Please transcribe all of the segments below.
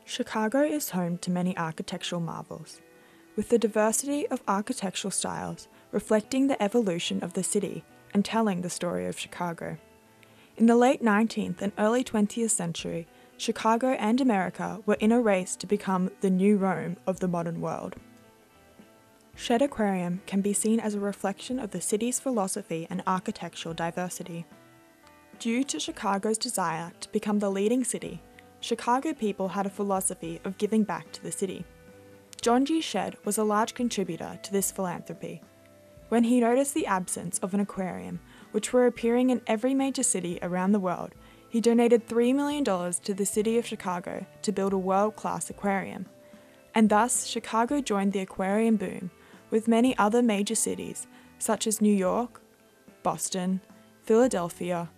Chicago is home to many architectural marvels, with the diversity of architectural styles reflecting the evolution of the city and telling the story of Chicago. In the late 19th and early 20th century, Chicago and America were in a race to become the new Rome of the modern world. Shedd Aquarium can be seen as a reflection of the city's philosophy and architectural diversity. Due to Chicago's desire to become the leading city, Chicago people had a philosophy of giving back to the city. John G. Shedd was a large contributor to this philanthropy. When he noticed the absence of an aquarium, which were appearing in every major city around the world, he donated $3 million to the city of Chicago to build a world-class aquarium. And thus, Chicago joined the aquarium boom, with many other major cities, such as New York, Boston, Philadelphia,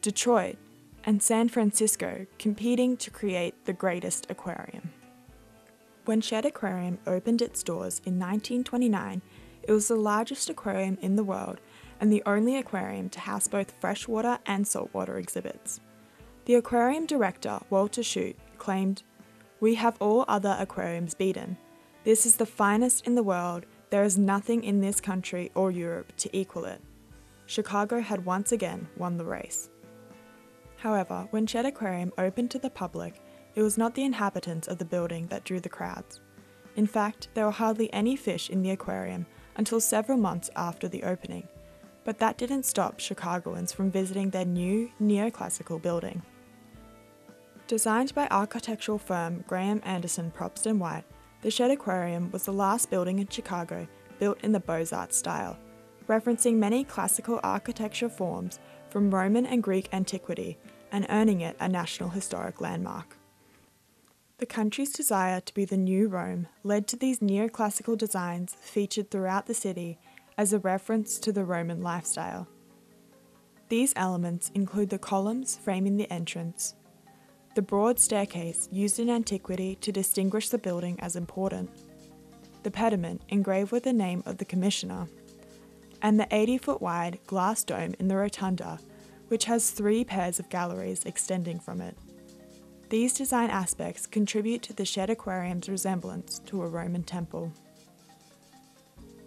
Detroit, and San Francisco competing to create the greatest aquarium. When Shedd Aquarium opened its doors in 1929, it was the largest aquarium in the world and the only aquarium to house both freshwater and saltwater exhibits. The aquarium director, Walter Shute, claimed, "We have all other aquariums beaten. This is the finest in the world. There is nothing in this country or Europe to equal it." Chicago had once again won the race. However, when Shedd Aquarium opened to the public, it was not the inhabitants of the building that drew the crowds. In fact, there were hardly any fish in the aquarium until several months after the opening, but that didn't stop Chicagoans from visiting their new neoclassical building. Designed by architectural firm Graham Anderson Probst & White, the Shedd Aquarium was the last building in Chicago built in the Beaux-Arts style, referencing many classical architecture forms from Roman and Greek antiquity and earning it a National Historic Landmark. The country's desire to be the new Rome led to these neoclassical designs featured throughout the city as a reference to the Roman lifestyle. These elements include the columns framing the entrance, the broad staircase used in antiquity to distinguish the building as important, the pediment engraved with the name of the commissioner, and the 80-foot wide glass dome in the rotunda, which has 3 pairs of galleries extending from it. These design aspects contribute to the Shedd Aquarium's resemblance to a Roman temple.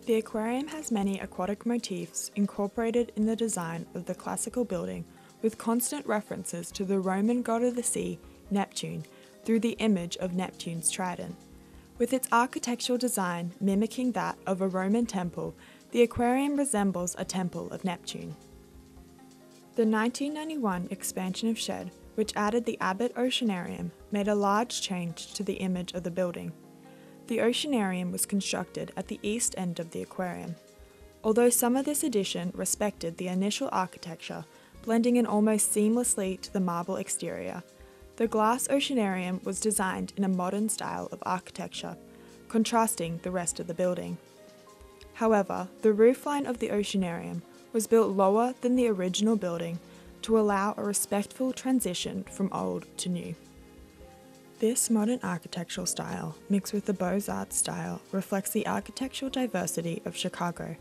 The aquarium has many aquatic motifs incorporated in the design of the classical building, with constant references to the Roman god of the sea, Neptune, through the image of Neptune's trident. With its architectural design mimicking that of a Roman temple, the aquarium resembles a temple of Neptune. The 1991 expansion of Shedd, which added the Abbott Oceanarium, made a large change to the image of the building. The Oceanarium was constructed at the east end of the aquarium. Although some of this addition respected the initial architecture, blending in almost seamlessly to the marble exterior, the glass Oceanarium was designed in a modern style of architecture, contrasting the rest of the building. However, the roofline of the Oceanarium was built lower than the original building to allow a respectful transition from old to new. This modern architectural style, mixed with the Beaux-Arts style, reflects the architectural diversity of Chicago.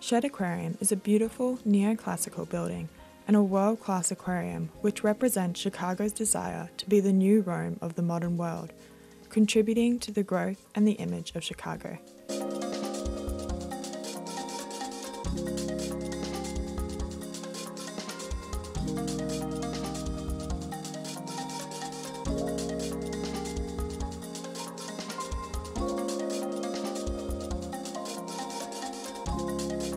Shedd Aquarium is a beautiful neoclassical building and a world-class aquarium which represents Chicago's desire to be the new Rome of the modern world, contributing to the growth and the image of Chicago.